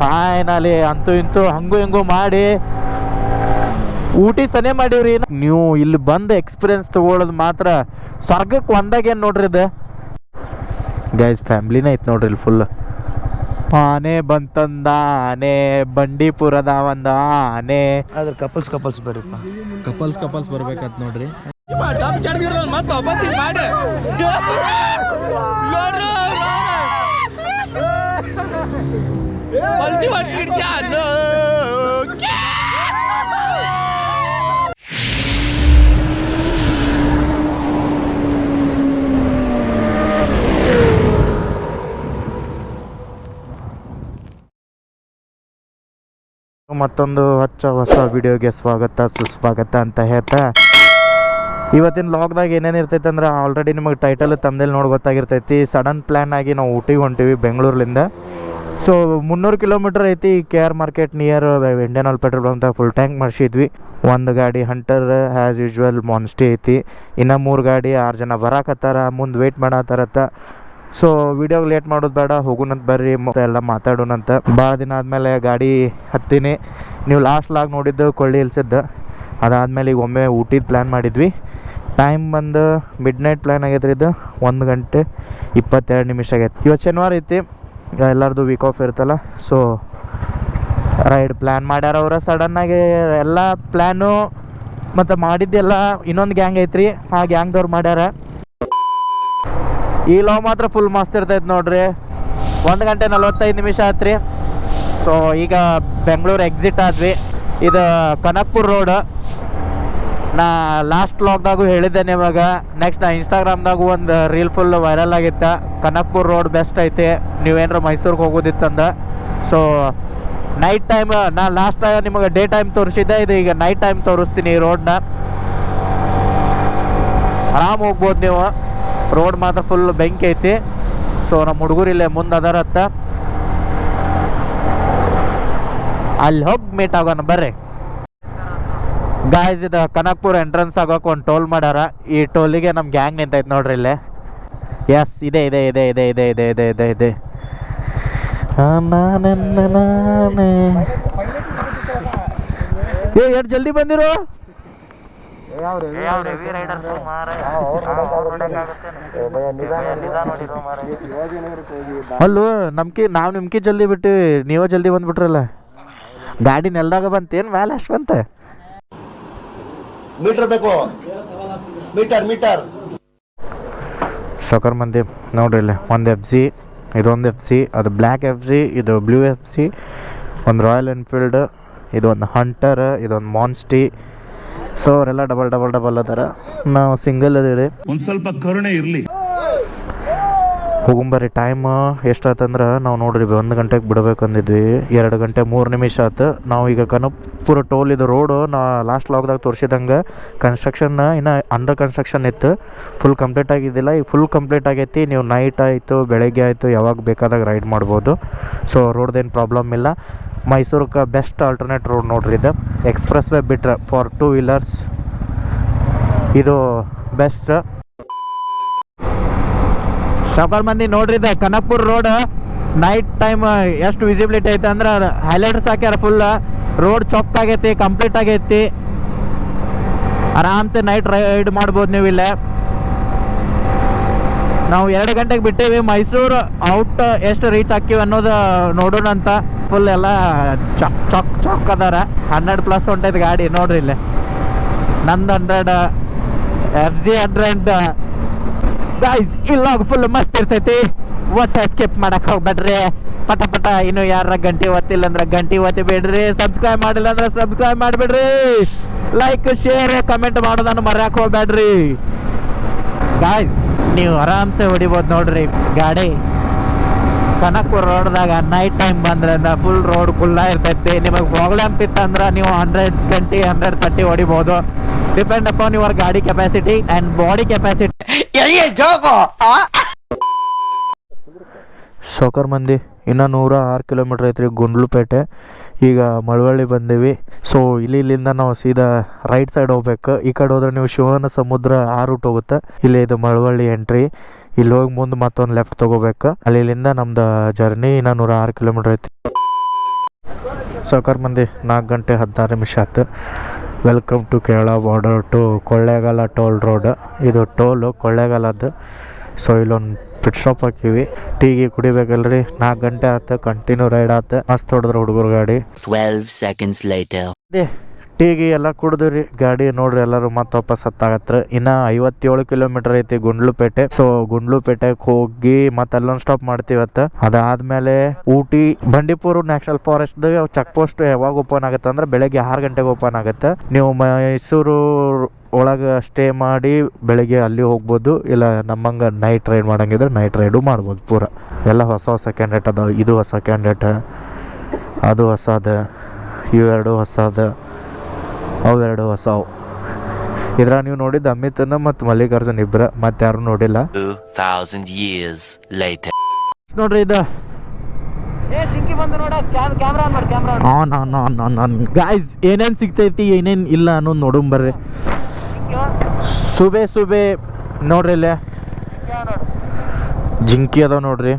Finally ಅಂತೂ ಇಂತೂ ಹಂಗೂ ಹಿಂಗೂ ಮಾಡಿ ಊಟಿ ಸನೇ ಮಾಡೀವ್ರಿ. ನೀವು ಇಲ್ಲಿ ಬಂದು ಎಕ್ಸ್ಪೀರಿಯನ್ಸ್ ತಗೊಳ್ಳೋದು ಮಾತ್ರ ಸ್ವರ್ಗಕ್ಕೆ ಒಂದಾಗೇನು ನೋಡ್ರಿ ಇದು ಗೈಸ್. ಫ್ಯಾಮ್ಲಿನೇ ಐತೆ ನೋಡ್ರಿ ಇಲ್ಲಿ ಫುಲ್. ಆನೆ ಬಂತಂದ ಆನೆ, ಬಂಡೀಪುರದ ಒಂದು ಆನೆ. ಅದ್ರ ಕಪಲ್ಸ್ ಬರ್ರಿಪ್ಪ, ಕಪಲ್ಸ್ ಬರ್ಬೇಕಂತ ನೋಡ್ರಿ. ಮತ್ತೊಂದು ಹೊಸ ವಿಡಿಯೋಗೆ ಸ್ವಾಗತ ಸುಸ್ವಾಗತ ಅಂತ ಹೇಳ್ತಾ, ಇವತ್ತಿನ ಲಾಗ್ದಾಗ ಏನೇನು ಇರ್ತೈತೆ ಅಂದ್ರೆ ಆಲ್ರೆಡಿ ನಿಮಗೆ ಟೈಟಲ್ ತಮ್ಮದಲ್ಲಿ ನೋಡಿ ಗೊತ್ತಾಗಿರ್ತೈತಿ. ಸಡನ್ ಪ್ಲ್ಯಾನ್ ಆಗಿ ನಾವು ಊಟಿಗೆ ಹೊಂಟೀವಿ ಬೆಂಗಳೂರಿಂದ. ಸೊ 300 ಕಿಲೋಮೀಟರ್ ಐತಿ. KR market near Indian oil petrol ಅಂತ ಫುಲ್ ಟ್ಯಾಂಕ್ ಮಾಡಿಸಿದ್ವಿ. ಒಂದು ಗಾಡಿ ಹಂಟರ್ ಆ್ಯಸ್ ಯೂಶ್ವಲ್ ಮಾನ್ಸ್ಟಿ ಐತಿ. ಇನ್ನು 3 ಗಾಡಿ 6 ಜನ ಬರಾಕತ್ತಾರ, ಮುಂದೆ ವೆಯ್ಟ್ ಮಾಡತ್ತಾರತ್ತ. ಸೊ ವಿಡಿಯೋಗೆ ಲೇಟ್ ಮಾಡೋದು ಬೇಡ, ಹೋಗೋಣಂತ ಬರ್ರಿ ಎಲ್ಲ ಮಾತಾಡೋಣಂತ. ಭಾಳ ದಿನ ಆದಮೇಲೆ ಗಾಡಿ ಹತ್ತೀನಿ. ನೀವು ಲಾಸ್ಟ್ ನೋಡಿದ್ದು ಕೊಳ್ಳಿ ಇಲ್ಸಿದ್ದು, ಅದಾದಮೇಲೆ ಈಗ ಒಮ್ಮೆ ಊಟಿದ ಪ್ಲ್ಯಾನ್ ಮಾಡಿದ್ವಿ. ಟೈಮ್ ಬಂದು ಮಿಡ್ ನೈಟ್ ಪ್ಲ್ಯಾನ್ ಆಗೈತ್ರಿ. ಇದು 1 ಗಂಟೆ 22 ನಿಮಿಷ ಆಗೈತೆ. ಇವತ್ತು ಶನಿವಾರ ಐತಿ, ಎಲ್ಲರದು ವೀಕ್ ಆಫ್ ಇರ್ತಲ್ಲ. ಸೊ ರೈಡ್ ಪ್ಲ್ಯಾನ್ ಮಾಡ್ಯಾರ ಅವ್ರ ಸಡನ್ನಾಗಿ ಎಲ್ಲ ಪ್ಲ್ಯಾನು ಮತ್ತು ಮಾಡಿದ್ದೆಲ್ಲ ಇನ್ನೊಂದು ಗ್ಯಾಂಗ್ ಐತ್ರಿ, ಆ ಗ್ಯಾಂಗ್ದವ್ರು ಮಾಡ್ಯಾರ. ಈ ಲಾವ್ ಮಾತ್ರ ಫುಲ್ ಮಸ್ತ್ ಇರ್ತೈತೆ ನೋಡ್ರಿ. 1 ಗಂಟೆ 45 ನಿಮಿಷ ಆಯ್ತು ರೀ. ಸೊ ಈಗ ಬೆಂಗಳೂರು ಎಕ್ಸಿಟ್ ಆದ್ವಿ. ಇದು ಕನಕ್ಪುರ್ ರೋಡ್. ನಾ ಲಾಸ್ಟ್ ಲಾಗ್ದಾಗೂ ಹೇಳಿದ್ದೆ ನಿವಾಗ. ನೆಕ್ಸ್ಟ್ ನಾ ಇನ್ಸ್ಟಾಗ್ರಾಮ್ದಾಗೂ ಒಂದು ರೀಲ್ ಫುಲ್ ವೈರಲ್ ಆಗಿತ್ತು. ಕನಕ್ಪುರ್ ರೋಡ್ ಬೆಸ್ಟ್ ಐತೆ ನೀವೇನಾರ ಮೈಸೂರಿಗೆ ಹೋಗೋದಿತ್ತಂದ. ಸೊ ನೈಟ್ ಟೈಮ್ ನಾ ಲಾಸ್ಟ್ ಟೈಮ್ ನಿಮಗೆ ಡೇ ಟೈಮ್ ತೋರಿಸಿದ್ದೆ, ಇದು ಈಗ ನೈಟ್ ಟೈಮ್ ತೋರಿಸ್ತೀನಿ. ಈ ರೋಡ್ನ ಆರಾಮ್ ಹೋಗ್ಬೋದು ನೀವು. ರೋಡ್ ಮಾತ್ರ ಫುಲ್ ಬೆಂಕಿ ಐತಿ. ಸೊ ನಮ್ಮ ಹುಡುಗರು ಇಲ್ಲೇ ಮುಂದೆ ಅದರತ್ತ, ಅಲ್ಲಿ ಹೋಗಿ ಮೀಟ್ ಆಗೋಣ ಬರ್ರಿ ಗಾಯ್ಸ್. ಇದು ಕನಕ್ಪುರ್ ಎಂಟ್ರೆನ್ಸ್ ಆಗೋಕೆ ಒಂದು ಟೋಲ್ ಮಾಡ್ಯಾರ. ಈ ಟೋಲಿಗೆ ನಮ್ಮ ಗ್ಯಾಂಗ್ ನಿಂತೈತೆ ನೋಡ್ರಿ ಇಲ್ಲೇ. ಎಸ್ ಇದೆ ಇದೆ ಇದೆ ಇದೆ ಇದೆ ಇದೆ ಇದೆ ಇದೆ ಇದೆ ಎಷ್ಟು ಜಲ್ದಿ ಬಂದಿರೋ. ಅಲ್ಲೋ ನಾವು ನಿಮ್ಕಿ ಜಲ್ದಿ ಬಿಟ್ಟಿವಿ, ನೀವೇ ಜಲ್ದಿ ಬಂದ್ಬಿಟ್ರಲ್ಲ. ಗಾಡಿ ನೆಲ್ದಾಗ ಬಂತೇನು ಮ್ಯಾಲೆ ಅಷ್ಟು ಬಂತ? ಮೀಟರ್ ಬೇಕು, ಮೀಟರ್ ಸಕರ್ ಮಂದಿ ನೋಡ್ರಿ ಇಲ್ಲಿ. ಒಂದು FC, ಇದೊಂದು FC, ಅದು ಬ್ಲ್ಯಾಕ್ FC, ಇದು ಬ್ಲೂ FC, ಒಂದು ರಾಯಲ್ ಎನ್ಫೀಲ್ಡ್, ಇದೊಂದು ಹಂಟರ್, ಇದೊಂದು ಮಾನ್ಸ್ಟಿ. ಸೊ ಅವರೆಲ್ಲ ಡಬಲ್ ಅದಾರ, ನಾವು ಸಿಂಗಲ್ ಅದೀವಿ. ಒಂದು ಸ್ವಲ್ಪ ಕರುಣೆ ಇರಲಿ. ಹೋಗುಂಬರ್ರಿ. ಟೈಮ್ ಎಷ್ಟಾಯ್ತಂದ್ರೆ ನಾವು ನೋಡ್ರಿ 1 ಗಂಟೆಗೆ ಬಿಡ್ಬೇಕಂದಿದ್ವಿ, 2 ಗಂಟೆ 3 ನಿಮಿಷ ಆಯ್ತು. ನಾವು ಈಗ ಕನಕ್ಪುರ ಟೋಲ್ ಇದು ರೋಡು ನಾ ಲಾಸ್ಟ್ ಲಾಗ್ದಾಗ ತೋರಿಸಿದಂಗೆ ಕನ್ಸ್ಟ್ರಕ್ಷನ್ ಇನ್ನು ಅಂಡರ್ ಕನ್ಸ್ಟ್ರಕ್ಷನ್ ಇತ್ತು, ಫುಲ್ ಕಂಪ್ಲೀಟ್ ಆಗಿದ್ದಿಲ್ಲ. ಈಗ ಫುಲ್ ಕಂಪ್ಲೀಟ್ ಆಗೈತಿ. ನೀವು ನೈಟ್ ಆಯಿತು ಬೆಳಗ್ಗೆ ಆಯಿತು ಯಾವಾಗ ಬೇಕಾದಾಗ ರೈಡ್ ಮಾಡ್ಬೋದು. ಸೊ ರೋಡ್ದೇನು ಪ್ರಾಬ್ಲಮ್ ಇಲ್ಲ. ಮೈಸೂರಿಗೆ ಬೆಸ್ಟ್ ಆಲ್ಟರ್ನೇಟ್ ರೋಡ್ ನೋಡ್ರಿ ಇದು. ಎಕ್ಸ್ಪ್ರೆಸ್ ವೇ ಬಿಟ್ರೆ ಫಾರ್ 2 ವೀಲರ್ಸ್ ಇದು ಬೆಸ್ಟ್. ಸಾಕರ್ ಮಂದಿ ನೋಡ್ರಿ ಇದು ಕನಕ್ಪುರ್ ರೋಡ್ ನೈಟ್ ಟೈಮ್ ಎಷ್ಟು ವಿಸಿಬಿಲಿಟಿ ಐತೆ ಅಂದ್ರೆ ಹೈಲೈಟ್ಸ್ ಹಾಕ್ಯಾರ. ಫುಲ್ ರೋಡ್ ಚೊಕ್ ಆಗೈತಿ, ಕಂಪ್ಲೀಟ್ ಆಗೈತಿ. ಆರಾಮ್ಸೆ ನೈಟ್ ರೈಡ್ ಮಾಡ್ಬೋದು ನೀವು ಇಲ್ಲೇ. ನಾವು 2 ಗಂಟೆಗೆ ಬಿಟ್ಟೇವಿ. ಮೈಸೂರು ಔಟ್ ಎಷ್ಟು ರೀಚ್ ಹಾಕಿವಿ ಅನ್ನೋದು ನೋಡೋಣ ಅಂತ. ಫುಲ್ ಎಲ್ಲ ಚೊಕ್ ಅದಾರ. 100+ ಹೊಂಟೈತೆ ಗಾಡಿ ನೋಡ್ರಿ ಇಲ್ಲಿ. ನಂದು 100, FZ 100 ಗೈಸ್. ಇಲ್ಲ ಫುಲ್ ಮಸ್ತ್ ಇರ್ತೈತಿ. ಒಟ್ಟು ಸ್ಕಿಪ್ ಮಾಡಕ್ಕೆ ಹೋಗ್ಬೇಡ್ರಿ. ಪಟ ಇನ್ನು ಯಾರ ಗಂಟೆ ಒತ್ತಿಲ್ಲ ಅಂದ್ರೆ ಗಂಟೆ ಒತ್ತಿ ಬಿಡ್ರಿ. ಸಬ್ಸ್ಕ್ರೈಬ್ ಮಾಡಿಲ್ಲ ಅಂದ್ರೆ ಸಬ್ಸ್ಕ್ರೈಬ್ ಮಾಡಿಬಿಡ್ರಿ. ಲೈಕ್ ಶೇರ್ ಕಮೆಂಟ್ ಮಾಡೋದನ್ನು ಮರ್ಯಾಕೆ ಹೋಗ್ಬೇಡ್ರಿ ಗಾಯ್ಸ್. ನೀವು ಆರಾಮ್ಸೆ ಹೊಡಿಬೋದು ನೋಡ್ರಿ ಗಾಡಿ. ಕನಕ್ಪುರ ರೋಡ್ದಾಗ ನೈಟ್ ಟೈಮ್ ಬಂದ್ರೆ ಫುಲ್ ರೋಡ್ ಖುಲ್ಲ ಇರ್ತೈತಿ. ನಿಮಗೆ ಪ್ರಾಬ್ಲಮ್ ಇತ್ತಂದ್ರೆ ನೀವು 100 ಗಂಟೆ 130 ಹೊಡಿಬೋದು. ಡಿಪೆಂಡ್ ಅಪಾನ್ ಯುವರ್ ಗಾಡಿ capacity and body capacity. Soccer ಮಂದಿ ಇನ್ನು 106 ಕಿಲೋಮೀಟ್ರ್ ಐತ್ರಿ ಗುಂಡ್ಲುಪೇಟೆ. ಈಗ ಮಳವಳ್ಳಿ ಬಂದೀವಿ. ಸೊ ಇಲ್ಲಿಂದ ನಾವು ಸೀದಾ ರೈಟ್ ಸೈಡ್ ಹೋಗ್ಬೇಕು. ಈ ಕಡೆ ಹೋದ್ರೆ ನೀವು ಶಿವನ ಸಮುದ್ರ ಆ ರೂಟ್ ಹೋಗುತ್ತೆ. ಇಲ್ಲಿ ಇದು ಮಳವಳ್ಳಿ ಎಂಟ್ರಿ. ಇಲ್ಲಿ ಹೋಗಿ ಮುಂದೆ ಮತ್ತೊಂದು ಲೆಫ್ಟ್ ತೊಗೋಬೇಕು. ಅಲ್ಲಿಂದ ನಮ್ದು ಜರ್ನಿ ಇನ್ನು 106 ಕಿಲೋಮೀಟ್ರ್ ಐತಿ. ಸಾವ್ಕಾರ್ ಮಂದಿ 4 ಗಂಟೆ 16 ನಿಮಿಷ ಆಯ್ತು. Welcome to Kerala border to Kollegal toll road. ಇದು ಟೋಲು ಕೊಳ್ಳೇಗಾಲದ್ದು. ಸೊ ಇಲ್ಲೊಂದು ಪಿಟ್ ಸ್ಟಾಪ್ ಹಾಕಿವಿ. ಟೀಗೆ ಕುಡಿಬೇಕಲ್ರಿ. 4 ಗಂಟೆ ಆಯ್ತು, ಕಂಟಿನ್ಯೂ ರೈಡ್ ಆಯ್ತು. ಮಸ್ತ್ ಹೊಡೆದ್ರು ಹುಡುಗರು ಗಾಡಿ. 12 seconds later. ಟೀಗಿ ಎಲ್ಲ ಕುಡಿದ್ರಿ. ಗಾಡಿ ನೋಡ್ರಿ ಎಲ್ಲರೂ ಮತ್ತೆ ವಾಪಸ್ ಹತ್ತಾಗತ್ರ. ಇನ್ನು 57 ಕಿಲೋಮೀಟರ್ ಐತಿ ಗುಂಡ್ಲುಪೇಟೆ. ಸೊ ಗುಂಡ್ಲುಪೇಟೆಗೆ ಹೋಗಿ ಮತ್ತೆ ಅಲ್ಲೊಂದು ಸ್ಟಾಪ್ ಮಾಡ್ತೀವತ್ತ. ಅದಾದ್ಮೇಲೆ Ooty Bandipur national forest check post ಯಾವಾಗ ಓಪನ್ ಆಗುತ್ತೆ ಅಂದ್ರೆ ಬೆಳಗ್ಗೆ 6 ಗಂಟೆಗೆ ಓಪನ್ ಆಗುತ್ತೆ. ನೀವು ಮೈಸೂರು ಒಳಗೆ ಸ್ಟೇ ಮಾಡಿ ಬೆಳಗ್ಗೆ ಅಲ್ಲಿ ಹೋಗ್ಬೋದು. ಇಲ್ಲ ನಮ್ಮಂಗೆ ನೈಟ್ ರೈಡ್ ಮಾಡಂಗಿದ್ರೆ ನೈಟ್ ರೈಡು ಮಾಡ್ಬೋದು. ಪೂರ ಎಲ್ಲ ಹೊಸ ಹೊಸ ಕ್ಯಾಂಡಿಡೇಟ್ ಅದಾವೆ. ಇದು ಹೊಸ ಕ್ಯಾಂಡಿಡೇಟ್, ಅದು ಹೊಸದ, ಇವೆರಡು ಹೊಸದ, ಅವೆರಡು ಹೊಸವು. ಇದ್ರಾಗ ನೀವು ನೋಡಿದ್ದು ಅಮಿತನ ಮತ್ತು ಮಲ್ಲಿಕಾರ್ಜುನ್ ಇಬ್ಬರ, ಮತ್ತೆ ಯಾರು ನೋಡಿಲ್ಲ. 2000 years later. ನೋಡ್ರಿ ಇದು ಗಾಯ್ಸ್ ಏನೇನು ಸಿಗ್ತೈತಿ ಏನೇನು ಇಲ್ಲ ಅನ್ನೋದು ನೋಡೋಣ ಬರ್ರಿ. ಸುಬೆ ನೋಡ್ರಿ ಇಲ್ಲೇ ಜಿಂಕಿ ಅದಾವ ನೋಡ್ರಿ.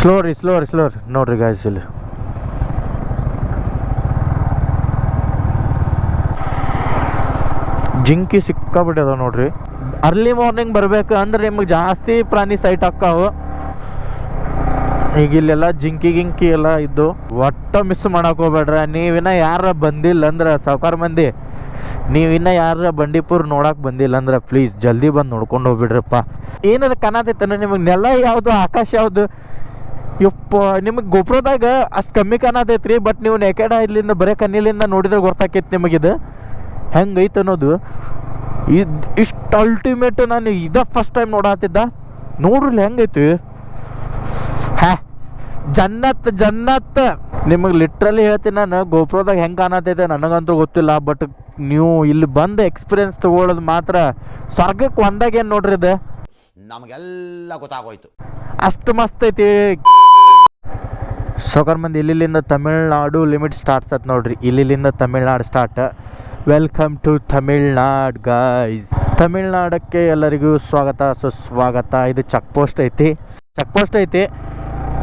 ಸ್ಲೋ ರೀ ನೋಡ್ರಿ ಗಾಯ್ಸ್ ಇಲ್ಲಿ ಜಿಂಕಿ ಸಿಕ್ಕಾಬಿಟ್ಟು ಅದಾವ ನೋಡ್ರಿ. ಅರ್ಲಿ ಮಾರ್ನಿಂಗ್ ಬರ್ಬೇಕು ಅಂದ್ರೆ ನಿಮಗೆ ಜಾಸ್ತಿ ಪ್ರಾಣಿ ಸೈಟ್ ಹಾಕಾವು. ಈಗ ಇಲ್ಲೆಲ್ಲ ಜಿಂಕಿ ಎಲ್ಲ ಇದ್ದು ಒಟ್ಟ ಮಿಸ್ ಮಾಡಕ್ ಹೋಗ್ಬೇಡ್ರ. ನೀವಿನ್ನ ಯಾರ ಬಂದಿಲ್ಲ ಅಂದ್ರೆ ಸಾವ್ಕಾರ್ ಮಂದಿ, ನೀವಿನ್ನ ಯಾರ ಬಂಡೀಪುರ ನೋಡಕ್ ಬಂದಿಲ್ಲ ಅಂದ್ರೆ ಪ್ಲೀಸ್ ಜಲ್ದಿ ಬಂದು ನೋಡ್ಕೊಂಡು ಹೋಗ್ಬಿಡ್ರಪ್ಪ. ಏನಾರ ಕಾಣತೈತಂದ್ರೆ ನಿಮಗೆ ನೆಲ ಯಾವುದು ಆಕಾಶ ಯಾವುದು ಯಪ್ಪ ನಿಮಗೆ ಗೋಪ್ರದಾಗ ಅಷ್ಟು ಕಮ್ಮಿ ಕಾಣತೈತ್ರಿ. ಬಟ್ ನೀವು ನೆಕೆಡ ಇಲ್ಲಿಂದ ಬರೀ ಕಣ್ಣಿಲಿಂದ ನೋಡಿದ್ರೆ ಗೊತ್ತಾಕೈತಿ ನಿಮಗಿದು ಹೆಂಗೈತೆ ಅನ್ನೋದು. ಇಷ್ಟು ಅಲ್ಟಿಮೇಟ್ ನಾನು ಫಸ್ಟ್ ಟೈಮ್ ನೋಡತ್ತಿದ್ದ. ನೋಡ್ರಿ ಹೆಂಗೈತಿ. ಜನ್ನತ್ ನಿಮಗೆ ಲಿಟ್ರಲಿ ಹೇಳ್ತೀನಿ ನಾನು. ಗೋಪ್ರದಾಗ ಹೆಂಗೆ ಕಾಣತೈತೆ ನನಗಂತೂ ಗೊತ್ತಿಲ್ಲ. ಬಟ್ ನೀವು ಇಲ್ಲಿ ಬಂದು ಎಕ್ಸ್ಪೀರಿಯನ್ಸ್ ತಗೊಳ್ಳೋದು ಮಾತ್ರ ಸ್ವರ್ಗಕ್ಕೆ ಒಂದಾಗ ಏನು ನೋಡ್ರಿ ಇದು ನಮಗೆಲ್ಲ ಗೊತ್ತಾಗೋಯ್ತು. ಅಷ್ಟು ಮಸ್ತ್ ಐತಿ. ಸಾವ್ಕಾರ್ ಮಂದಿ ಇಲ್ಲಿಂದ ತಮಿಳ್ನಾಡು ಲಿಮಿಟ್ ಸ್ಟಾರ್ಟ್ಸ್ ಆಯ್ತು ನೋಡ್ರಿ. ಇಲ್ಲಿಂದ Tamil Nadu start. Welcome to Tamil Nadu guys. ತಮಿಳ್ನಾಡಕ್ಕೆ ಎಲ್ಲರಿಗೂ ಸ್ವಾಗತ ಸುಸ್ವಾಗತ. ಇದು ಚೆಕ್ ಪೋಸ್ಟ್ ಐತಿ.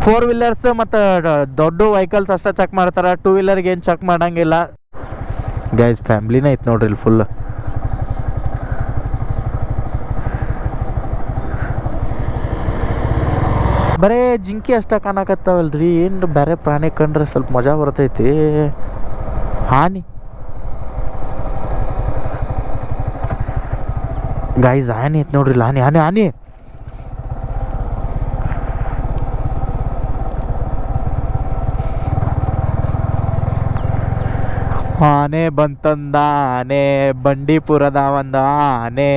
4 ವೀಲರ್ಸ್ ಮತ್ತು ದೊಡ್ಡ ವೆಹಿಕಲ್ಸ್ ಅಷ್ಟೇ ಚೆಕ್ ಮಾಡ್ತಾರೆ. 2 ವೀಲರ್ಗೆ ಏನು ಚೆಕ್ ಮಾಡಂಗಿಲ್ಲ ಗೈಸ್. ಫ್ಯಾಮ್ಲಿನೇ ಐತೆ ನೋಡ್ರಿ ಇಲ್ಲಿ ಫುಲ್. ಬರೇ ಜಿಂಕಿ ಅಷ್ಟ ಕಾಣಕತ್ತಾವಲ್ರಿ. ಏನು ಬೇರೆ ಪ್ರಾಣಿ ಕಂಡ್ರೆ ಸ್ವಲ್ಪ ಮಜಾ ಬರ್ತೈತಿ. ಆನೆ ಗೈಸ್, ಆನೆ ಐತೆ ನೋಡ್ರಿ. ಆನೆ ಆನೆ ಬಂತಂದ. ಆನೆ ಬಂಡೀಪುರದ ಒಂದು ಆನೆ.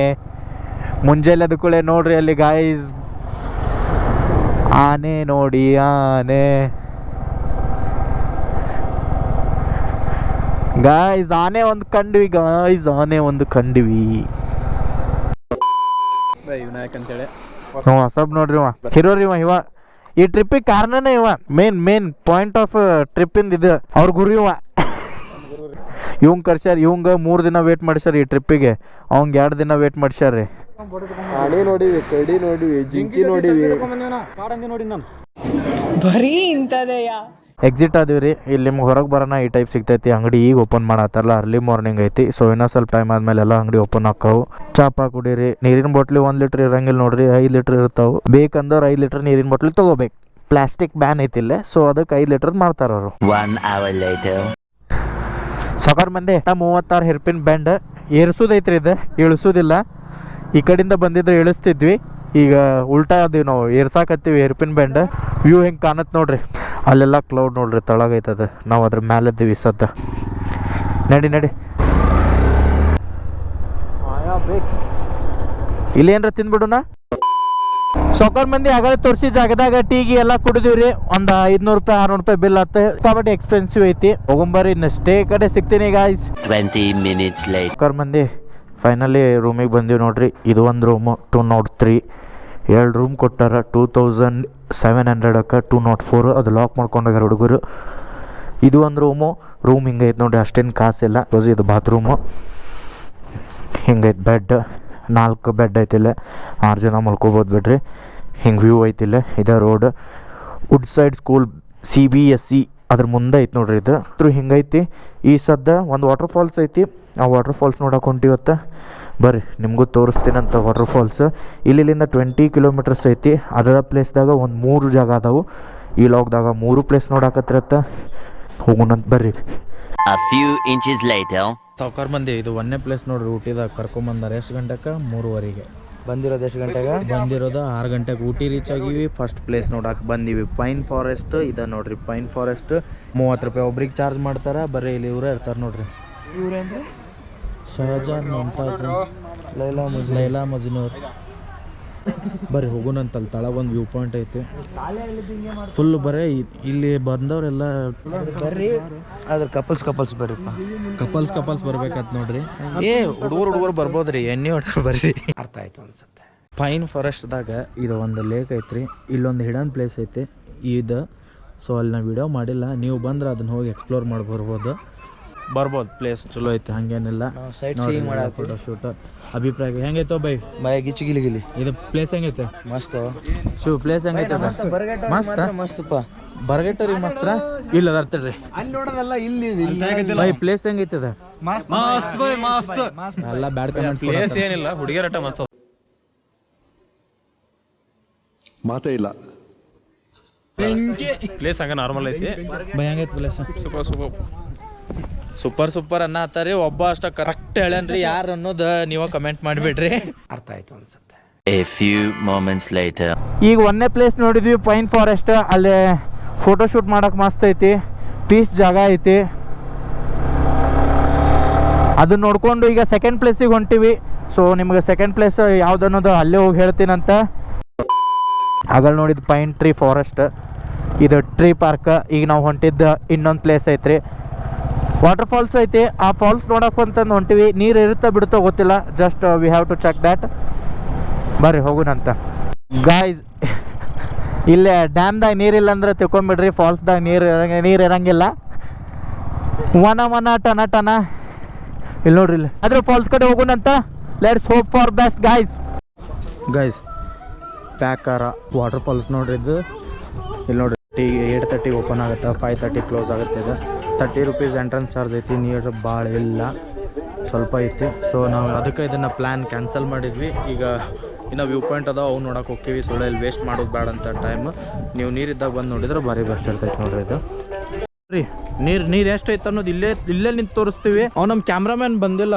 ಮುಂಜಾನೆ ಅದು ಕೂಡ ನೋಡ್ರಿ ಅಲ್ಲಿ ಗಾಯ್ಸ್. ಆನೆ ನೋಡಿ ಆನೆ ಗಾಯ್ಸ್. ಆನೆ ಒಂದು ಕಂಡ್ವಿ ಗಾಯ್ಸ್. ವಿನಾಯಕ್ ಅಂತೇಳಿ ಹೊಸಬ್ ನೋಡ್ರಿ. ಹೀರೋ ರೀ ಇವ. ಈ ಟ್ರಿಪ್ಪಿಗೆ ಕಾರಣನೇ ಇವ. ಮೇನ್ ಪಾಯಿಂಟ್ ಆಫ್ ಟ್ರಿಪ್ಪಿಂದ ಇದು ಅವ್ರ ಗುರು ಇವ. ಇವಂಗೆ ಕರ್ಸ್ಯಾರ. ಇವಂಗ 3 ದಿನ ವೇಟ್ ಮಾಡ್ಸ್ಯಾರ ಈ ಟ್ರಿಪ್ಪಿಗೆ. ಅವಂಗೆ 2 ದಿನ ವೇಟ್ ಮಾಡ್ಸ್ಯಾರ್ರಿ. ಆನೆ ನೋಡಿವಿ, ಕರಡಿ ನೋಡಿವಿ, ಜಿಂಕಿ ನೋಡಿವಿ. ಬರೀ ಇಂಥದೆಯಾ. ಎಕ್ಸಿಟ್ ಆದಿವ್ರಿ. ಇಲ್ಲಿ ನಿಮ್ಗೆ ಹೊರಗೆ ಬರೋಣ ಈ ಟೈಪ್ ಸಿಗ್ತೈತಿ. ಅಂಗಡಿ ಈಗ ಓಪನ್ ಮಾಡತ್ತಾರಲ್ಲ, ಅರ್ಲಿ ಮಾರ್ನಿಂಗ್ ಐತಿ. ಸೊ ಇನ್ನೂ ಸ್ವಲ್ಪ ಟೈಮ್ ಆದ್ಮೇಲೆ ಎಲ್ಲ ಅಂಗಡಿ ಓಪನ್ ಆಕಾವು. ಚಾಪಾ ಕುಡೀರಿ. ನೀರಿನ ಬಾಟ್ಲಿ 1 ಲೀಟ್ರ್ ಇರಂಗಿಲ್ಲ ನೋಡ್ರಿ, 5 ಲೀಟ್ರ್ ಇರ್ತಾವೆ. ಬೇಕಂದ್ರೆ 5 ಲೀಟ್ರ್ ನೀರಿನ ಬಾಟ್ಲಿ ತೊಗೋಬೇಕು. ಪ್ಲಾಸ್ಟಿಕ್ ಬ್ಯಾನ್ ಐತಿಲ್ಲ, ಸೊ ಅದಕ್ಕೆ 5 ಲೀಟ್ರ್ ಮಾಡ್ತಾರ ಅವರು. 1 hour later. ಸಾವ್ಕಾರ್ ಮಂದಿ 36 ಹೇರ್ಪಿನ್ ಬ್ಯಾಂಡ್ ಏರ್ಸೋದೈತ್ರಿ. ಇದು ಇಳಿಸೋದಿಲ್ಲ. ಈ ಕಡೆಯಿಂದ ಬಂದಿದ್ರೆ ಇಳಿಸ್ತಿದ್ವಿ. ಈಗ ಉಲ್ಟಾ ಅದೀವಿ ನಾವು, ಏರ್ಸಾಕತ್ತೀವಿ ಹೇರ್ಪಿನ್ ಬ್ಯಾಂಡ್. ವ್ಯೂ ಹೆಂಗೆ ಕಾಣತ್ತೆ ನೋಡ್ರಿ. ಅಲ್ಲೆಲ್ಲ ಕ್ಲೌಡ್ ನೋಡ್ರಿ, ತಳಗೈತದ. ನಾವು ಅದ್ರ ಮೇಲೆ ಇದ್ದೀವಿ ಸದ್ದ. ನಡಿ ಇಲ್ಲಿ ಏನ್ರ ತಿಂದ್ಬಿಡುನ. ಸಾವ್ಕಾರ್ ಮಂದಿ ಆಗಲೇ ತೋರಿಸಿ ಜಾಗದಾಗ ಟೀಗಿ ಎಲ್ಲ ಕುಡಿದಿವ್ರಿ. ಒಂದು 500 ರೂಪಾಯಿ 600 ರೂಪಾಯಿ ಬಿಲ್ ಆತ. కాబట్టి ಎಕ್ಸ್ಪೆನ್ಸಿವ್ ಐತಿ. ಹೋಗಂಬರಿ ಸ್ಟೇ ಕಡೆ ಸಿಗ್ತೀನಿ ಗಾಯ್ಸ್. 20 minutes later. ಸಾವ್ಕಾರ್ ಮಂದಿ ಫೈನಲಿ ರೂಮಿಗೆ ಬಂದೀವಿ ನೋಡ್ರಿ. ಇದು ಒಂದು ರೂಮು 203. 2 ರೂಮ್ ಕೊಟ್ಟಾರ. 2700 204. ಅದು ಲಾಕ್ ಮಾಡ್ಕೊಂಡೋಗ್ಯಾರ ಹುಡುಗರು. ಇದು ಒಂದು ರೂಮ್ ಹಿಂಗೈತೆ ನೋಡ್ರಿ, ಅಷ್ಟೇನು ಕಾಸಿಲ್ಲ. ಇದು ಬಾತ್ರೂಮು ಹಿಂಗೈತೆ. ಬೆಡ್ 4 ಬೆಡ್ ಐತಿಲ್ಲ, 6 ಜನ ಮಲ್ಕೋಬೋದು ಬಿಡ್ರಿ. ಹಿಂಗೆ ವ್ಯೂ ಐತಿಲ್ಲ. ಇದೇ road. Wood side school CBSE ಅದ್ರ ಮುಂದೆ ಐತೆ ನೋಡ್ರಿ. ಇದು ಹಿಂಗೈತಿ. ಈ ಸದ್ದ ಒಂದು ವಾಟರ್ ಫಾಲ್ಸ್ ಐತಿ, ಆ ವಾಟರ್ ಫಾಲ್ಸ್ ನೋಡಕ್ಕೆ ಹೊಂಟಿವತ್ತ. ಬರ್ರಿ ನಿಮಗೂ ತೋರಿಸ್ತೀನಂತ ವಾಟರ್ ಫಾಲ್ಸ್. ಇಲ್ಲಿಂದ 20 ಕಿಲೋಮೀಟರ್ಸ್ ಐತಿ. ಅದರ ಪ್ಲೇಸ್ದಾಗ ಒಂದು 3 ಜಾಗ ಅದಾವು. ಈ ಲಾಗ್ದಾಗ 3 ಪ್ಲೇಸ್ ನೋಡಕತ್ತಿರತ್ತ. ಹೋಗೋಣಂತ ಬರ್ರಿ. A few inches later. ಸಾವ್ಕಾರ ಮಂದಿ ಇದು 1ನೇ ಪ್ಲೇಸ್ ನೋಡ್ರಿ. ಊಟಿದಾಗ ಕರ್ಕೊಂಬಂದಾರೆ. ಎಷ್ಟು ಗಂಟೆಗೆ? 3:30ಗೆ ಬಂದಿರೋದು. ಎಷ್ಟು ಗಂಟೆಗೆ ಬಂದಿರೋದು? 6 ಗಂಟೆಗೆ ಊಟಿ ರೀಚ್ ಆಗಿವಿ. ಫಸ್ಟ್ ಪ್ಲೇಸ್ ನೋಡಕ್ಕೆ ಬಂದೀವಿ ಪೈನ್ ಫಾರೆಸ್ಟ್. ಇದೆ ನೋಡ್ರಿ ಪೈನ್ ಫಾರೆಸ್ಟ್. 30 ರೂಪಾಯಿ ಒಬ್ರಿಗೆ ಚಾರ್ಜ್ ಮಾಡ್ತಾರೆ. ಬರ್ರಿ ಇಲ್ಲಿ ಇವರೇ ಇರ್ತಾರೆ ನೋಡ್ರಿ. ಇವ್ರೇನ್ರಿ? ಶಹಜಾನ್, ಮುಮ್ತಾಜ್, ಲೈಲಾ ಮಜ್ನೂರ್. ಬರ್ರಿ ಹೋಗೋಣಂತಲ್ಲಿ ತಳಗ ಒಂದು ವ್ಯೂ ಪಾಯಿಂಟ್ ಐತಿ. ಫುಲ್ ಬರೀ ಇಲ್ಲಿ ಬಂದವರೆಲ್ಲ ಬರ್ರಿ. ಅದ್ರ ಕಪಲ್ಸ್ ಬರ್ರಿಪ್ಪ. ಕಪಲ್ಸ್ ಬರ್ಬೇಕಂತ ನೋಡ್ರಿ. ಹುಡುಗರು ಬರ್ಬೋದ್ರಿ. ಎಣ್ಣೆ ಹೊಡ್ರಿ ಬರ್ರಿ. ಅರ್ಥ ಆಯ್ತು ಅನ್ಸುತ್ತೆ. ಪೈನ್ ಫಾರೆಸ್ಟ್ದಾಗ ಇದು ಒಂದು ಲೇಕ್ ಐತ್ರಿ. ಇಲ್ಲೊಂದು ಹಿಡನ್ ಪ್ಲೇಸ್ ಐತಿ ಇದು. ಸೊ ಅಲ್ಲಿ ನಾವು ವಿಡಿಯೋ ಮಾಡಿಲ್ಲ. ನೀವು ಬಂದ್ರೆ ಅದನ್ನ ಹೋಗಿ ಎಕ್ಸ್ಪ್ಲೋರ್ ಮಾಡಿ ಬರ್ಬೋದು. ಪ್ಲೇಸ್ ಚಲೋ ಐತಿ, ಹಂಗೇನಿಲ್ಲ. ಸೈಟ್ ಸೀಯಿಂಗ್ ಮಾಡತ್ತಿ. ಫೋಟೋ ಶೂಟ್ ಅಭಿಪ್ರಾಯ ಹೆಂಗೈತೋ ಬೈ? ಗಿಚ್ಚಿ ಗಿಲಿ ಇದು ಪ್ಲೇಸ್ ಹೆಂಗೈತೆ? ಮಸ್ತ್. ಪ್ಲೇಸ್ ಹೆಂಗೈತೆ? ಮಸ್ತಪ್ಪ. ಬರ್ಗೆಟರಿ ಮಸ್ತ್ರ. ಇಲ್ಲ ಅದಾರ್ತಡ್ರಿ ಅಲ್ಲಿ ನೋಡೋದಲ್ಲ, ಇಲ್ಲಿ ಬೈ ಪ್ಲೇಸ್ ಹೆಂಗೈತದ? ಮಸ್ತ್ ಎಲ್ಲ ಬ್ಯಾಡ್ ಕಮೆಂಟ್ಸ್. ಪ್ಲೇಸ್ ಏನಿಲ್ಲ, ಹುಡುಗಿಯರಟ ಮಸ್ತ್. ಮಾತೇ ಇಲ್ಲ. ಪ್ಲೇಸ್ ಹಂಗ ನಾರ್ಮಲ್ ಐತಿ. ಬೈ ಹೆಂಗೈತೆ ಪ್ಲೇಸ್? ಸೂಪರ್ ಅನ್ನ ಹತ್ತಾರಿ. ಒಬ್ಬ ಅಷ್ಟ ಕರೆಕ್ಟ್ ಹೇಳನ್ರಿ ಯಾರು ಅನ್ನೋದು ನೀವು ಕಮೆಂಟ್ ಮಾಡಿಬಿಡ್ರಿ. ಅರ್ಥ ಆಯ್ತು ಅನ್ಸುತ್ತೆ. A few moments later. ಈಗ 1ನೇ ಪ್ಲೇಸ್ ನೋಡಿದ್ವಿ ಪೈನ್ ಫಾರೆಸ್ಟ್. ಅಲ್ಲಿ ಫೋಟೋ ಶೂಟ್ ಮಾಡಕ್ಕೆ ಮಸ್ತ್ ಐತಿ. ಪೀಸ್ ಜಾಗ ಐತಿ. ಅದನ್ನ ನೋಡ್ಕೊಂಡು ಈಗ 2nd ಪ್ಲೇಸಿಗೆ ಹೊಂಟಿವಿ. ಸೊ ನಿಮ್ಗೆ 2nd ಪ್ಲೇಸ್ ಯಾವ್ದು ಅನ್ನೋದು ಅಲ್ಲೇ ಹೋಗಿ ಹೇಳ್ತೀನಂತ. ಆಗ ನೋಡಿದ್ದು ಪೈನ್ ಟ್ರೀ ಫಾರೆಸ್ಟ್. ಇದು ಟ್ರೀ ಪಾರ್ಕ್. ಈಗ ನಾವು ಹೊಂಟಿದ್ದ ಇನ್ನೊಂದು ಪ್ಲೇಸ್ ಐತ್ರಿ. ವಾಟರ್ ಫಾಲ್ಸ್ ಐತಿ. ಆ ಫಾಲ್ಸ್ ನೋಡಕ್ಕೆ ಅಂತಂದು ಹೊಂಟಿವಿ. ನೀರು ಇರುತ್ತೋ ಬಿಡುತ್ತೋ ಗೊತ್ತಿಲ್ಲ. Just we have to check that. ಬರ್ರಿ ಹೋಗೋಣಂತ ಗಾಯ್ಸ್. ಇಲ್ಲೇ ಡ್ಯಾಮ್ದಾಗ ನೀರಿಲ್ಲ ಅಂದ್ರೆ ತಿಳ್ಕೊಂಬಿಡ್ರಿ. ಫಾಲ್ಸ್ದಾಗ ನೀರು ಇರಂಗಿಲ್ಲ. ವನ ಟನ ಇಲ್ಲಿ ನೋಡ್ರಿ. ಇಲ್ಲಿ ಅದ್ರ ಫಾಲ್ಸ್ ಕಡೆ ಹೋಗೋಣಂತ. Let's hope for best guys. ಪ್ಯಾಕಾರ ವಾಟರ್ ಫಾಲ್ಸ್ ನೋಡ್ರಿ. ಇದು ಇಲ್ಲಿ ನೋಡ್ರಿ 8:30 ಓಪನ್ ಆಗುತ್ತೆ, 5:30 ಕ್ಲೋಸ್ ಆಗುತ್ತೆ. ಇದು 30 ರೂಪೀಸ್ ಎಂಟ್ರೆನ್ಸ್ ಚಾರ್ಜ್ ಐತಿ. ನೀರು ಭಾಳ ಇಲ್ಲ, ಸ್ವಲ್ಪ ಐತಿ. ಸೊ ನಾವು ಅದಕ್ಕೆ ಇದನ್ನು ಪ್ಲ್ಯಾನ್ ಕ್ಯಾನ್ಸಲ್ ಮಾಡಿದ್ವಿ. ಈಗ ಇನ್ನು ವ್ಯೂ ಪಾಯಿಂಟ್ ಅದಾವ, ಅವು ನೋಡೋಕೆ ಹೋಗ್ತೀವಿ. ಸುಳ್ಳು ಇಲ್ಲಿ ವೇಸ್ಟ್ ಮಾಡೋದು ಬೇಡ ಅಂತ ಟೈಮ್. ನೀವು ನೀರಿದ್ದಾಗ ಬಂದು ನೋಡಿದ್ರೆ ಭಾರಿ ಬೆಸ್ಟ್ ಇರ್ತೈತೆ ನೋಡ್ರಿ. ಇದು ರೀ ನೀರು ಎಷ್ಟು ಐತೆ ಅನ್ನೋದು ಇಲ್ಲೇ ನಿಂತು ತೋರಿಸ್ತೀವಿ. ನಮ್ಮ ಕ್ಯಾಮ್ರಾಮ್ಯಾನ್ ಬಂದಿಲ್ಲ.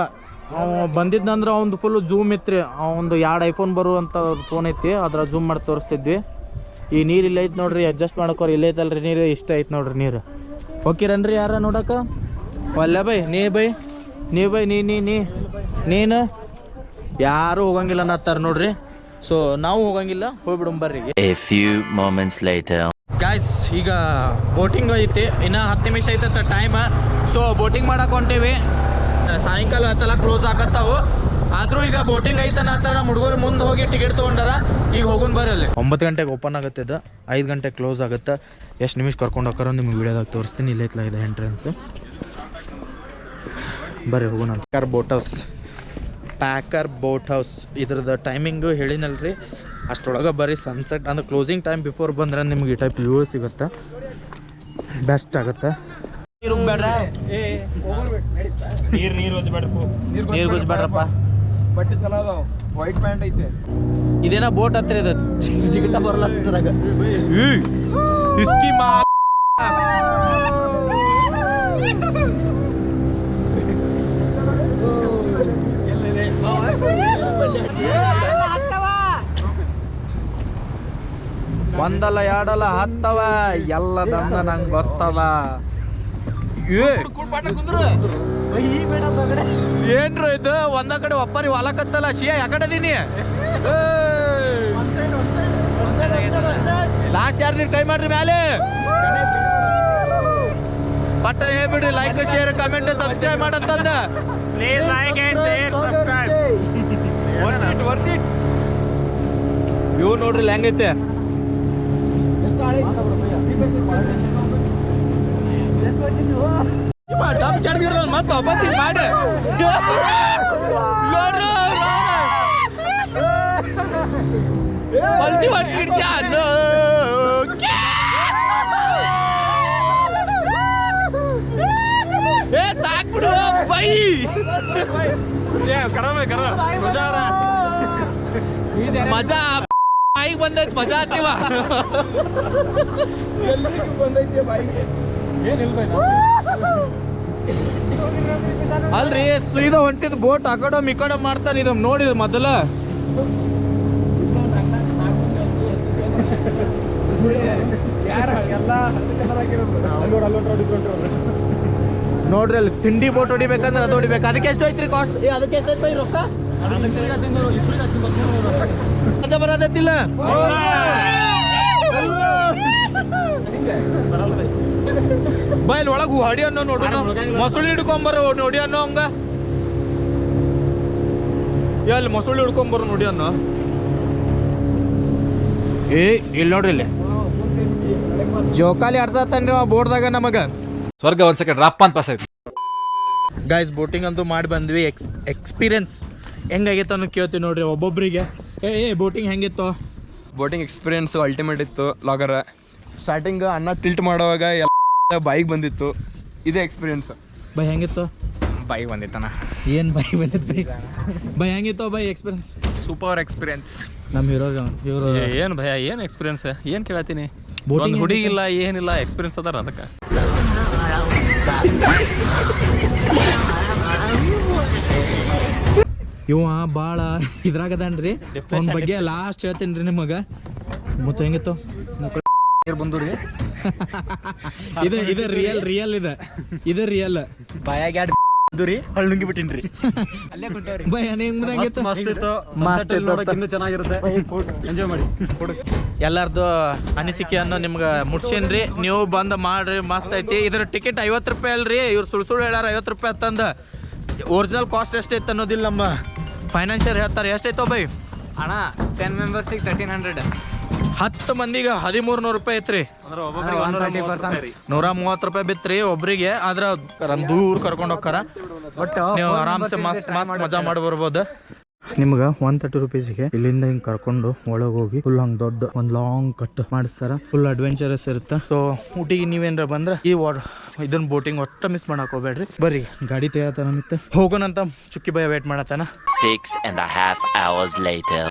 ಬಂದಿದ್ದಂದ್ರೆ ಅವ್ನು ಫುಲ್ಲು ಝೂಮ್ ಇತ್ತು ರೀ. ಒಂದು 2 iPhone ಬರುವಂಥ ಫೋನ್ ಐತಿ, ಅದ್ರ ಝೂಮ್ ಮಾಡಿ ತೋರಿಸ್ತಿದ್ವಿ. ಈ ನೀರು ಇಲ್ಲ ಐತೆ ನೋಡ್ರಿ. ಅಡ್ಜಸ್ಟ್ ಮಾಡೋಕೋರಿ. ಇಲ್ಲೇ ಐತಲ್ರಿ ನೀರು. ಇಷ್ಟ ಐತೆ ನೋಡ್ರಿ ನೀರು. ಹೋಗಿರನ್ರಿ ಯಾರ ನೋಡಕ್ಕೆ? ಒಲ್ಲ ಬೈ ನೀನು ಯಾರು ಹೋಗಂಗಿಲ್ಲ ಅನ್ನತ್ತಾರ ನೋಡ್ರಿ. ಸೊ ನಾವು ಹೋಗಂಗಿಲ್ಲ, ಹೋಗ್ಬಿಡು ಬರ್ರಿ. A few moments later. Guys ಈಗ ಬೋಟಿಂಗ್ ಐತಿ. ಇನ್ನು 10 ನಿಮಿಷ ಐತೆ ಟೈಮ್. ಸೊ ಬೋಟಿಂಗ್ ಮಾಡಕ್ಕೆ ಹೊಂಟೀವಿ. ಸಾಯಂಕಾಲ ಆತಲ್ಲ ಕ್ಲೋಸ್ ಆಗತ್ತಾವು. ಆದರೂ ಈಗ ಬೋಟಿಂಗ್ ಐತನ ಆತರ. ನಮ್ಮ ಹುಡುಗರು ಮುಂದೆ ಹೋಗಿ ಟಿಕೆಟ್ ತೊಗೊಂಡಾರ. ಈಗ ಹೋಗೋಣ ಬರ್ರಿ. ಅಲ್ಲಿ 9 ಗಂಟೆಗೆ ಓಪನ್ ಆಗುತ್ತೆ. ಇದು 5 ಗಂಟೆಗೆ ಕ್ಲೋಸ್ ಆಗುತ್ತೆ. ಎಷ್ಟು ನಿಮಿಷ ಕರ್ಕೊಂಡು ಹೋಗ್ತಾರ ನಿಮ್ಗೆ ವೀಡಿಯೋದಾಗ ತೋರಿಸ್ತೀನಿ. ಇಲ್ಲೇ ಐತಲ್ಲ ಇದೆ ಎಂಟ್ರೆನ್ಸ್. ಬರ್ರಿ ಹೋಗೋಣ. ಪ್ಯಾಕರ್ ಬೋಟ್ ಹೌಸ್ ಇದ್ರದ್ದು ಟೈಮಿಂಗು ಹೇಳಿನಲ್ರಿ. ಅಷ್ಟರೊಳಗೆ ಬರ್ರಿ. ಸನ್ಸೆಟ್ ಅಂದ್ರೆ ಕ್ಲೋಸಿಂಗ್ ಟೈಮ್ ಬಿಫೋರ್ ಬಂದ್ರೆ ನಿಮ್ಗೆ ಈ ಟೈಪ್ ವ್ಯೂ ಸಿಗುತ್ತೆ. ಬೆಸ್ಟ್ ಆಗುತ್ತೆ. ನೀರು ಗುಜ್ಬೇಡ್ರಪ್ಪ. ಬಟ್ಟೆ ಚಲೋ ಅದಾವ. ವೈಟ್ ಪ್ಯಾಂಟ್ ಐತೆ. ಇದೇನ ಬೋಟ್ ಹತ್ತಿರ ಇದೆ. ಜಿಗಿಟ ಬರ್ಲತ್ತದ್ರಾಗ. ಒಂದಲ್ಲ ಎರಡಲ್ಲ 10 ಎಲ್ಲದಂದ ನಂಗೆ ಗೊತ್ತದ. ಏನ್ರ ಇದು ಒಂದ ಕಡೆ ಒಪ್ಪರಿ ಹೊಲಕತ್ತಲ್ಲ. ಶಿಯ ಯಾಕಡದೀನಿ? ಲಾಸ್ಟ್ ಯಾರು ಕೈ ಮಾಡ್ರಿ ಮ್ಯಾಲೆ. ಪಟ್ಟ ಹೇಳ್ಬಿಡ್ರಿ. ಲೈಕ್ ಶೇರ್ ಕಮೆಂಟ್ ಸಬ್ಸ್ಕ್ರೈಬ್ ಮಾಡತ್ತಂದ. Please like and share subscribe. View ನೋಡ್ರಿ ಹೆಂಗೈತೆ. ಮತ್ತೆ ವಾಪಸ್ ಮಾಡಿ ಸಾಕ್ಬಿಡು ಬೈ ಮಜಾ ಬಾಯಿಗೆ ಬಂದೈತ್ ಮಜಾ ಆತೀವ ಅಲ್ರಿ ಸುಯ್ದ ಹೊಂಟಿದ್ ಬೋಟ್ ಆ ಕಡೆ ಈ ಕಡೆ ಮಾಡ್ತಾನೆ ಇದು ನೋಡಿದ್ ಮೊದಲ ನೋಡ್ರಿ ಅಲ್ಲಿ ತಿಂಡಿ ಬೋಟ್ ಹೊಡಿಬೇಕಂದ್ರೆ ಅದು ಹೊಡಿಬೇಕು ಅದಕ್ಕೆ ಎಷ್ಟು ಐತ್ರಿ ಕಾಸ್ಟ್ ಅದಕ್ಕೆ ಎಷ್ಟು ಐತಿ ರೊಕ್ಕ ಮಜಾ ಬರತ್ತಿಲ್ಲ ಬೈಲ್ ಒಳಗು ಹೊಡಿ ಅನ್ನೋ ನೋಡು ಮೊಸಳಿ ಹಿಡ್ಕೊಂಬರ ನೋಡಿ ಅನ್ನೋ ಹಂಗ ಎಲ್ಲಿ ಮೊಸಳಿ ಹಿಡ್ಕೊಂಬರ ನೋಡಿ ಅನ್ನೋ ಏ ಇಲ್ಲಿ ನೋಡ್ರಿ ಇಲ್ಲಿ ಜೋಕಾಲಿ ಆಡ್ತಾನ್ರಿ ಆ ಬೋರ್ಡ್ದಾಗ ನಮಗ ಸ್ವರ್ಗ ಒಂದ್ ಸೆಕೆಂಡ್ ರಪ್ಪ ಅಂತ ಪಾಸ್ ಆಯ್ತು ಗೈಸ್ ಬೋಟಿಂಗ್ ಅಂತೂ ಮಾಡಿ ಬಂದ್ವಿ ಎಕ್ಸ್ಪೀರಿಯನ್ಸ್ ಹೆಂಗಾಗಿತ್ತು ಅನ್ನೋ ಕೇಳ್ತೀವಿ ನೋಡ್ರಿ ಒಬ್ಬೊಬ್ರಿಗೆ ಏ ಬೋಟಿಂಗ್ ಹೆಂಗಿತ್ತು ಬೋಟಿಂಗ್ ಎಕ್ಸ್ಪೀರಿಯನ್ಸ್ ಅಲ್ಟಿಮೇಟ್ ಇತ್ತು ಲಾಗರ್ ಸ್ಟಾರ್ಟಿಂಗ್ ಅನ್ನ ಟಿಲ್ಟ್ ಮಾಡುವಾಗ ಎಲ್ಲ ಬೈಕ್ ಬಂದಿತ್ತು ಇದೇ ಎಕ್ಸ್ಪೀರಿಯನ್ಸ್ ಬೈ ಹೆಂಗಿತ್ತು ಬೈಕ್ ಬಂದಿತ್ತನ ಏನು ಬೈ ಬಂದಿತ್ತು ಬೈ ಹೆಂಗಿತ್ತು ಬೈ ಎಕ್ಸ್ಪೀರಿಯನ್ಸ್ ಸೂಪರ್ ಎಕ್ಸ್ಪೀರಿಯನ್ಸ್ ನಮ್ಮ ಹೀರೋ ಏನು ಭಯ ಏನು ಎಕ್ಸ್ಪೀರಿಯನ್ಸ್ ಏನು ಕೇಳತ್ತೀನಿ Boating ಒಂದು ಹುಡುಗಿ ಇಲ್ಲ ಏನಿಲ್ಲ ಎಕ್ಸ್ಪೀರಿಯನ್ಸ್ ಅದಾರ ಅದಕ್ಕೆ ಇವ ಭಾಳ ಇದ್ರಾಗದನ್ರಿ ಅವನ ಬಗ್ಗೆ ಲಾಸ್ಟ್ ಹೇಳ್ತೀನಿ ರೀ ನಿಮಗೆ ಮತ್ತು ಹೆಂಗಿತ್ತು ಬಂದು ರೀ ಇದು ಇದು ರಿಯಲ್ ಇದು ರಿಯಲ್ ಬಾಯಾಗ ಎರಡು ರೀ ಹಳ್ಳುಂಗಿ ಬಿಟ್ಟಿನ್ರಿ ಅಲ್ಲೇ ಕುಂತವ್ರಿ ಬೈ ಹೆಂಗಿತ್ತು ಇನ್ನೂ ಚೆನ್ನಾಗಿರುತ್ತೆ ಎಂಜಾಯ್ ಮಾಡಿ ಎಲ್ಲಾರ್ದು ಅನಿಸಿಕೆಯನ್ನು ನಿಮ್ಗೆ ಮುಟ್ಸೇನ್ರಿ ನೀವು ಬಂದು ಮಾಡ್ರಿ ಮಸ್ತ್ ಐತಿ ಇದ್ರ ಟಿಕೆಟ್ 50 ರೂಪಾಯಿ ಅಲ್ರಿ ಇವ್ರು ಸುಳ್ಳು ಹೇಳ್ಯಾರ 50 ರೂಪಾಯಿ ಅಂತಂದ ಒರಿಜಿನಲ್ ಕಾಸ್ಟ್ ಎಷ್ಟೈತೆ ಅನ್ನೋದಿಲ್ಲ ನಮ್ಮ ಫೈನಾನ್ಷಿಯರ್ ಹೇಳ್ತಾರೆ ಎಷ್ಟೈತೋ ಬೈ ಅಣ್ಣ 10 ಮೆಂಬರ್ಸಿಗೆ 1300 10 ಮಂದಿಗೆ 1300 ರೂಪಾಯಿ ಐತ್ರಿ 130 ರೂಪಾಯಿ ಬಿತ್ರಿ ಒಬ್ರಿಗೆ ಆದ್ರ ದೂರ ಕರ್ಕೊಂಡು ಹೋಗ್ತಾರ ನೀವು ಆರಾಮ್ಸೆ ಮಸ್ತ್ ಮಜಾ ಮಾಡಿ ಬರ್ಬೋದು ನಿಮ್ಗೆ 130 ರೂಪೀಸ್ಗೆ ಇಲ್ಲಿಂದ ಹಿಂಗೆ ಕರ್ಕೊಂಡು ಒಳಗೆ ಹೋಗಿ ಫುಲ್ ಹಂಗೆ ದೊಡ್ಡ ಒಂದು ಲಾಂಗ್ ಕಟ್ ಮಾಡಿಸ್ತಾರ ಫುಲ್ ಅಡ್ವೆಂಚರಸ್ ಇರುತ್ತೆ ಸೊ ಊಟಿಗೆ ನೀವೇನ್ರ ಬಂದ್ರೆ ಈ ಇದನ್ನ ಬೋಟಿಂಗ್ ಒಟ್ಟ ಮಿಸ್ ಮಾಡಕ್ ಹೋಗ್ಬೇಡ್ರಿ ಬರ್ರಿ ಗಾಡಿ ತೆಗಿತಾನ ಮತ್ತೆ ಹೋಗೋಣಂತ ಚುಕ್ಕಿ ಭಯ ವೇಟ್ ಮಾಡತ್ತಾನ 6.5 hours later.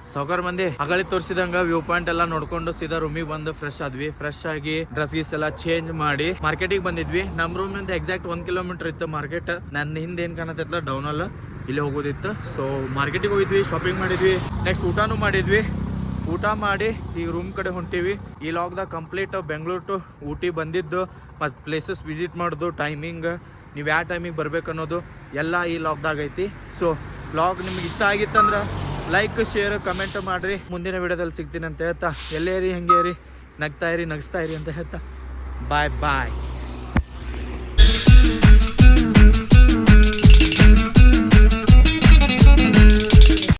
ಸಾವ್ಕಾರ ಮಂದಿ ಅಗಳಿ ತೋರಿಸಿದಂಗ ವ್ಯೂ ಪಾಯಿಂಟ್ ಎಲ್ಲ ನೋಡ್ಕೊಂಡು ಸೀದಾ ರೂಮಿಗೆ ಬಂದು ಫ್ರೆಶ್ ಆದ್ವಿ ಫ್ರೆಶ್ ಆಗಿ ಡ್ರೆಸ್ ಗೀಸ್ ಎಲ್ಲ ಚೇಂಜ್ ಮಾಡಿ ಮಾರ್ಕೆಟಿಗೆ ಬಂದಿದ್ವಿ ನಮ್ಮ ರೂಮ್ ನಿಂದ ಎಕ್ಸಾಕ್ಟ್ 1 ಕಿಲೋಮೀಟರ್ ಇತ್ತು ಮಾರ್ಕೆಟ್ ನನ್ನ ಹಿಂದೆ ಏನ್ ಕಾಣತ್ತೈತಲ್ಲ ಡೌನ್ ಅಲ್ಲ ಇಲ್ಲೇ ಹೋಗೋದಿತ್ತು ಸೊ ಮಾರ್ಕೆಟಿಗೆ ಹೋಗಿದ್ವಿ ಶಾಪಿಂಗ್ ಮಾಡಿದ್ವಿ ನೆಕ್ಸ್ಟ್ ಊಟನೂ ಮಾಡಿದ್ವಿ ಊಟ ಮಾಡಿ ಈಗ ರೂಮ್ ಕಡೆ ಹೊಂಟಿವಿ ಈ ಲಾಗ್ದಾಗ ಕಂಪ್ಲೀಟ್ ಬೆಂಗಳೂರು ಟು ಊಟಿ ಬಂದಿದ್ದು ಮತ್ತು ಪ್ಲೇಸಸ್ ವಿಸಿಟ್ ಮಾಡೋದು ಟೈಮಿಂಗ್ ನೀವು ಯಾವ ಟೈಮಿಗೆ ಬರ್ಬೇಕು ಅನ್ನೋದು ಎಲ್ಲ ಈ ಲಾಗ್ದಾಗ ಐತಿ ಸೊ ಲಾಗ್ ನಿಮ್ಗೆ ಇಷ್ಟ ಆಗಿತ್ತಂದ್ರೆ ಲೈಕ್ ಶೇರ್ ಕಮೆಂಟ್ ಮಾಡಿರಿ ಮುಂದಿನ ವಿಡಿಯೋದಲ್ಲಿ ಸಿಗ್ತೀನಿ ಅಂತ ಹೇಳ್ತಾ ಎಲ್ಲೇ ರೀ ಹೆಂಗೆ ರೀ ನಗ್ತಾ ಇರಿ ನಗಿಸ್ತಾ ಇರಿ ಅಂತ ಹೇಳ್ತಾ ಬಾಯ್ ಬಾಯ್